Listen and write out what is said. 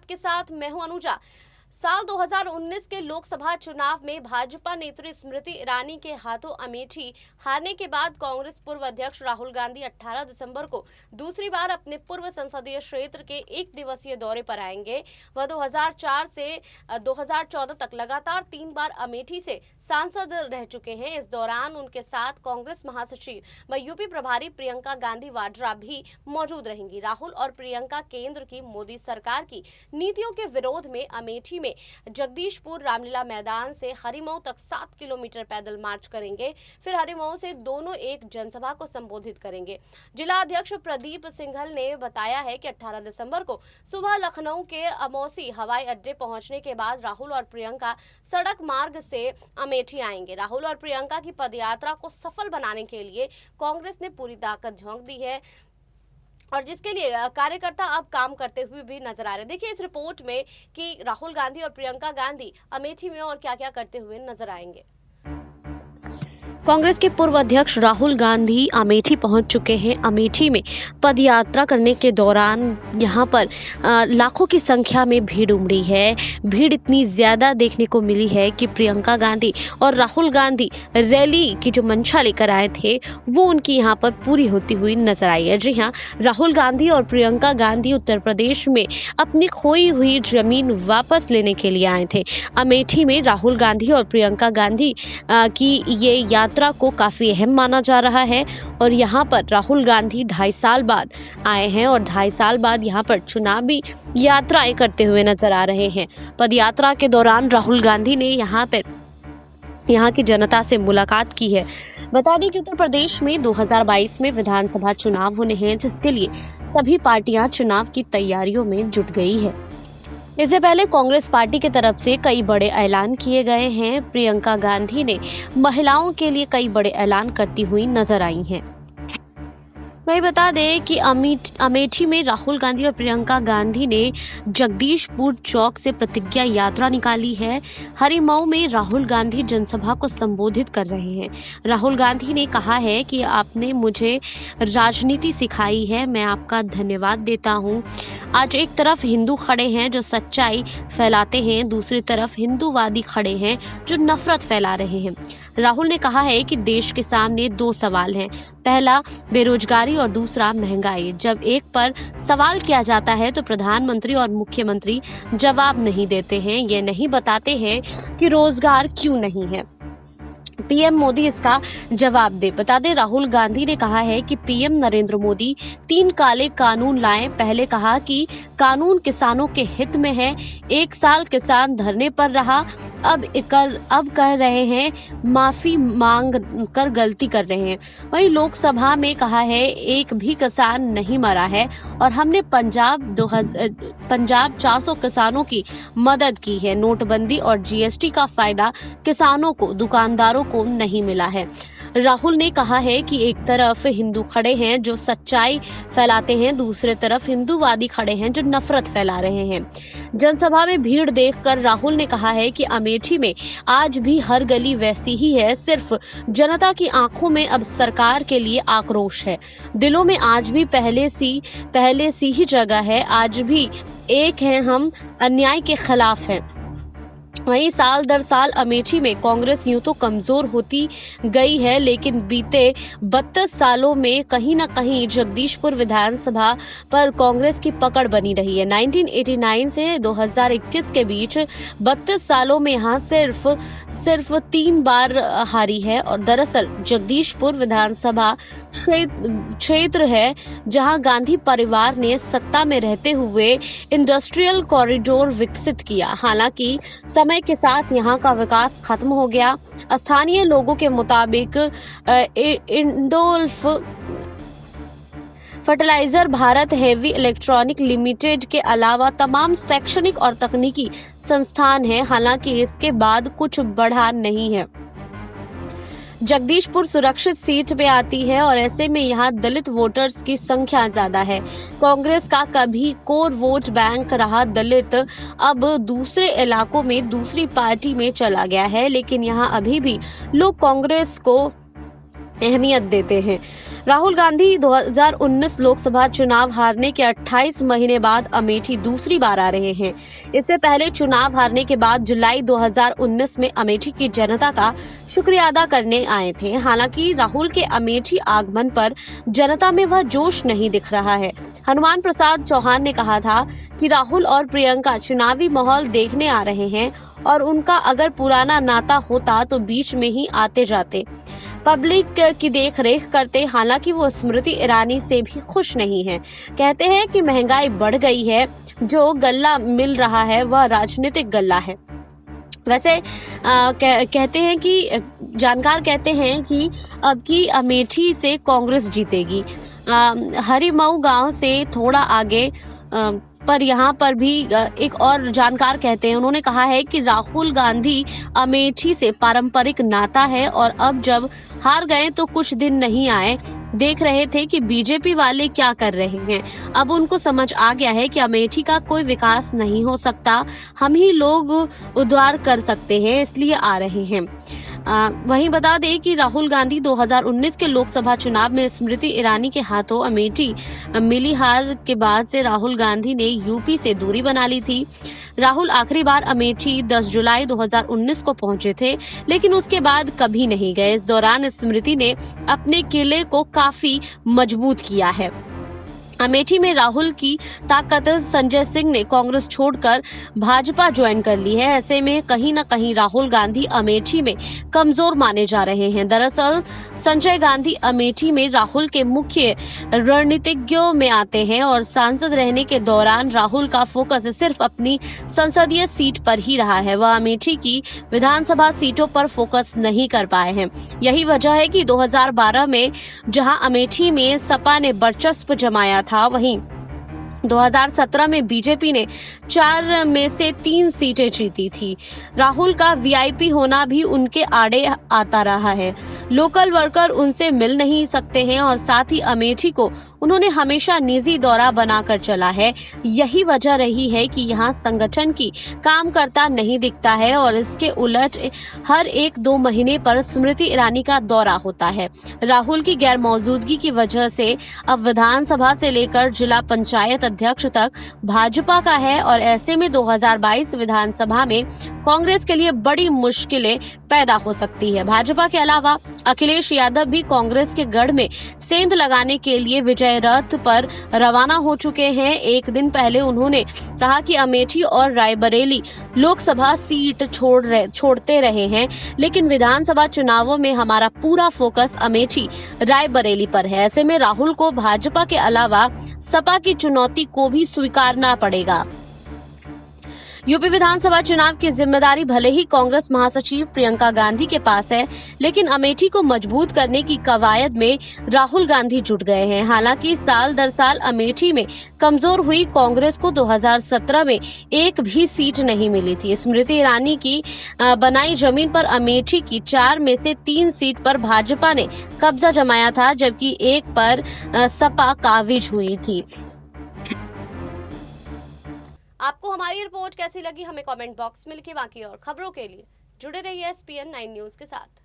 आपके साथ मैं हूं अनुजा। साल 2019 के लोकसभा चुनाव में भाजपा नेत्री स्मृति ईरानी के हाथों अमेठी हारने के बाद कांग्रेस पूर्व अध्यक्ष राहुल गांधी 18 दिसंबर को दूसरी बार अपने पूर्व संसदीय क्षेत्र के एक दिवसीय दौरे पर आएंगे। वह 2004 से 2014 तक लगातार 3 बार अमेठी से सांसद रह चुके हैं। इस दौरान उनके साथ कांग्रेस महासचिव व यूपी प्रभारी प्रियंका गांधी वाड्रा भी मौजूद रहेंगी। राहुल और प्रियंका केंद्र की मोदी सरकार की नीतियों के विरोध में अमेठी में जगदीशपुर रामलीला मैदान से हरिमऊ तक 7 किलोमीटर पैदल मार्च करेंगे। फिर हरिमऊ से दोनों एक जनसभा को संबोधित करेंगे। जिला अध्यक्ष प्रदीप सिंघल ने बताया है कि 18 दिसंबर को सुबह लखनऊ के अमौसी हवाई अड्डे पहुंचने के बाद राहुल और प्रियंका सड़क मार्ग से अमेठी आएंगे। राहुल और प्रियंका की पदयात्रा को सफल बनाने के लिए कांग्रेस ने पूरी ताकत झोंक दी है और जिसके लिए कार्यकर्ता अब काम करते हुए भी नजर आ रहे हैं। देखिए इस रिपोर्ट में कि राहुल गांधी और प्रियंका गांधी अमेठी में और क्या क्या करते हुए नजर आएंगे। कांग्रेस के पूर्व अध्यक्ष राहुल गांधी अमेठी पहुंच चुके हैं। अमेठी में पदयात्रा करने के दौरान यहां पर लाखों की संख्या में भीड़ उमड़ी है। भीड़ इतनी ज्यादा देखने को मिली है कि प्रियंका गांधी और राहुल गांधी रैली की जो मंशा लेकर आए थे वो उनकी यहां पर पूरी होती हुई नजर आई है। जी हां, राहुल गांधी और प्रियंका गांधी उत्तर प्रदेश में अपनी खोई हुई जमीन वापस लेने के लिए आए थे। अमेठी में राहुल गांधी और प्रियंका गांधी की ये यात्रा को काफी अहम माना जा रहा है और यहाँ पर राहुल गांधी 2.5 साल बाद आए हैं और 2.5 साल बाद यहाँ पर चुनावी यात्राएं करते हुए नजर आ रहे हैं। पदयात्रा के दौरान राहुल गांधी ने यहाँ की जनता से मुलाकात की है। बता दें कि उत्तर प्रदेश में 2022 में विधानसभा चुनाव होने हैं, जिसके लिए सभी पार्टियां चुनाव की तैयारियों में जुट गई है। इससे पहले कांग्रेस पार्टी की तरफ से कई बड़े ऐलान किए गए हैं। प्रियंका गांधी ने महिलाओं के लिए कई बड़े ऐलान करती हुई नजर आई हैं। वही बता दें कि अमेठी में राहुल गांधी और प्रियंका गांधी ने जगदीशपुर चौक से प्रतिज्ञा यात्रा निकाली है। हरिमऊ में राहुल गांधी जनसभा को संबोधित कर रहे हैं। राहुल गांधी ने कहा है कि आपने मुझे राजनीति सिखाई है, मैं आपका धन्यवाद देता हूं। आज एक तरफ हिंदू खड़े हैं जो सच्चाई फैलाते हैं, दूसरी तरफ हिंदूवादी खड़े हैं जो नफरत फैला रहे हैं। राहुल ने कहा है कि देश के सामने 2 सवाल हैं, पहला बेरोजगारी और दूसरा महंगाई। जब एक पर सवाल किया जाता है तो प्रधानमंत्री और मुख्यमंत्री जवाब नहीं देते हैं, ये नहीं बताते हैं कि रोजगार क्यों नहीं है। पीएम मोदी इसका जवाब दे। बता दें राहुल गांधी ने कहा है कि पीएम नरेंद्र मोदी 3 काले कानून लाए। पहले कहा कि कानून किसानों के हित में है, 1 साल किसान धरने पर रहा, अब कह रहे हैं माफी मांग कर गलती कर रहे हैं। वहीं लोकसभा में कहा है एक भी किसान नहीं मरा है और हमने पंजाब 400 किसानों की मदद की है। नोटबंदी और जीएसटी का फायदा किसानों को, दुकानदारों को नहीं मिला है। राहुल ने कहा है कि एक तरफ हिंदू खड़े हैं जो सच्चाई फैलाते हैं, दूसरे तरफ हिंदूवादी खड़े हैं जो नफरत फैला रहे हैं। जनसभा में भीड़ देखकर राहुल ने कहा है कि अमेठी में आज भी हर गली वैसी ही है, सिर्फ जनता की आंखों में अब सरकार के लिए आक्रोश है। दिलों में आज भी पहले सी ही जगह है, आज भी एक है, हम अन्याय के खिलाफ हैं। वहीं साल दर साल अमेठी में कांग्रेस यूं तो कमजोर होती गई है, लेकिन बीते 32 सालों में कहीं न कहीं जगदीशपुर विधानसभा पर कांग्रेस की पकड़ बनी रही है। 1989 से 2021 के बीच 32 सालों में यहां सिर्फ 3 बार हारी है और दरअसल जगदीशपुर विधानसभा क्षेत्र है जहां गांधी परिवार ने सत्ता में रहते हुए इंडस्ट्रियल कॉरिडोर विकसित किया। हालांकि समय के साथ यहां का विकास खत्म हो गया। स्थानीय लोगों के मुताबिक इंडोल्फ fertiliser, Bharat heavy electronic limited के अलावा तमाम शैक्षणिक और तकनीकी संस्थान हैं। हालांकि इसके बाद कुछ बढ़ा नहीं है। जगदीशपुर सुरक्षित सीट में आती है और ऐसे में यहाँ दलित वोटर्स की संख्या ज्यादा है। कांग्रेस का कभी कोर वोट बैंक रहा दलित अब दूसरे इलाकों में दूसरी पार्टी में चला गया है, लेकिन यहाँ अभी भी लोग कांग्रेस को अहमियत देते हैं। राहुल गांधी 2019 लोकसभा चुनाव हारने के 28 महीने बाद अमेठी दूसरी बार आ रहे हैं। इससे पहले चुनाव हारने के बाद जुलाई 2019 में अमेठी की जनता का शुक्रिया अदा करने आए थे। हालांकि राहुल के अमेठी आगमन पर जनता में वह जोश नहीं दिख रहा है। हनुमान प्रसाद चौहान ने कहा था कि राहुल और प्रियंका चुनावी माहौल देखने आ रहे हैं और उनका अगर पुराना नाता होता तो बीच में ही आते जाते, पब्लिक की देख रेख करते। हालांकि वो स्मृति ईरानी से भी खुश नहीं है। कहते हैं कि महंगाई बढ़ गई है, जो गल्ला मिल रहा है वह राजनीतिक गल्ला है। वैसे कहते हैं कि जानकार कहते हैं कि अब की अमेठी से कांग्रेस जीतेगी। हरिमऊ गांव से थोड़ा आगे पर यहाँ पर भी एक और जानकार कहते हैं, उन्होंने कहा है कि राहुल गांधी अमेठी से पारंपरिक नाता है और अब जब हार गए तो कुछ दिन नहीं आए, देख रहे थे कि बीजेपी वाले क्या कर रहे हैं। अब उनको समझ आ गया है कि अमेठी का कोई विकास नहीं हो सकता, हम ही लोग उद्धार कर सकते हैं, इसलिए आ रहे हैं। वहीं बता दें कि राहुल गांधी 2019 के लोकसभा चुनाव में स्मृति ईरानी के हाथों अमेठी मिली हार के बाद से राहुल गांधी ने यूपी से दूरी बना ली थी। राहुल आखिरी बार अमेठी 10 जुलाई 2019 को पहुंचे थे, लेकिन उसके बाद कभी नहीं गए। इस दौरान स्मृति ने अपने किले को काफी मजबूत किया है। अमेठी में राहुल की ताकत संजय सिंह ने कांग्रेस छोड़कर भाजपा ज्वाइन कर ली है। ऐसे में कहीं न कहीं राहुल गांधी अमेठी में कमजोर माने जा रहे हैं। दरअसल संजय गांधी अमेठी में राहुल के मुख्य रणनीतिज्ञों में आते हैं और सांसद रहने के दौरान राहुल का फोकस सिर्फ अपनी संसदीय सीट पर ही रहा है। वह अमेठी की विधानसभा सीटों पर फोकस नहीं कर पाए हैं। यही वजह है कि 2012 में जहां अमेठी में सपा ने वर्चस्व जमाया था, वहीं 2017 में बीजेपी ने 4 में से 3 सीटें जीती थी। राहुल का वीआईपी होना भी उनके आड़े आता रहा है। लोकल वर्कर उनसे मिल नहीं सकते हैं और साथ ही अमेठी को उन्होंने हमेशा निजी दौरा बनाकर चला है। यही वजह रही है कि यहाँ संगठन की काम करता नहीं दिखता है और इसके उलट हर 1-2 महीने पर स्मृति ईरानी का दौरा होता है। राहुल की गैर मौजूदगी की वजह से अब विधानसभा से लेकर जिला पंचायत अध्यक्ष तक भाजपा का है और ऐसे में 2022 विधानसभा में कांग्रेस के लिए बड़ी मुश्किलें पैदा हो सकती है। भाजपा के अलावा अखिलेश यादव भी कांग्रेस के गढ़ में सेंध लगाने के लिए विजय रथ पर रवाना हो चुके हैं। एक दिन पहले उन्होंने कहा कि अमेठी और रायबरेली लोकसभा सीट छोड़ते रहे हैं, लेकिन विधानसभा चुनावों में हमारा पूरा फोकस अमेठी रायबरेली पर है। ऐसे में राहुल को भाजपा के अलावा सपा की चुनौती को भी स्वीकारना पड़ेगा। यूपी विधानसभा चुनाव की जिम्मेदारी भले ही कांग्रेस महासचिव प्रियंका गांधी के पास है, लेकिन अमेठी को मजबूत करने की कवायद में राहुल गांधी जुट गए हैं। हालांकि साल दर साल अमेठी में कमजोर हुई कांग्रेस को 2017 में एक भी सीट नहीं मिली थी। स्मृति ईरानी की बनाई जमीन पर अमेठी की 4 में से 3 सीट पर भाजपा ने कब्जा जमाया था, जबकि एक पर सपा काबिज हुई थी। आपको हमारी रिपोर्ट कैसी लगी, हमें कमेंट बॉक्स में लिखिए। बाकी और खबरों के लिए जुड़े रहिए SPN 9 न्यूज के साथ।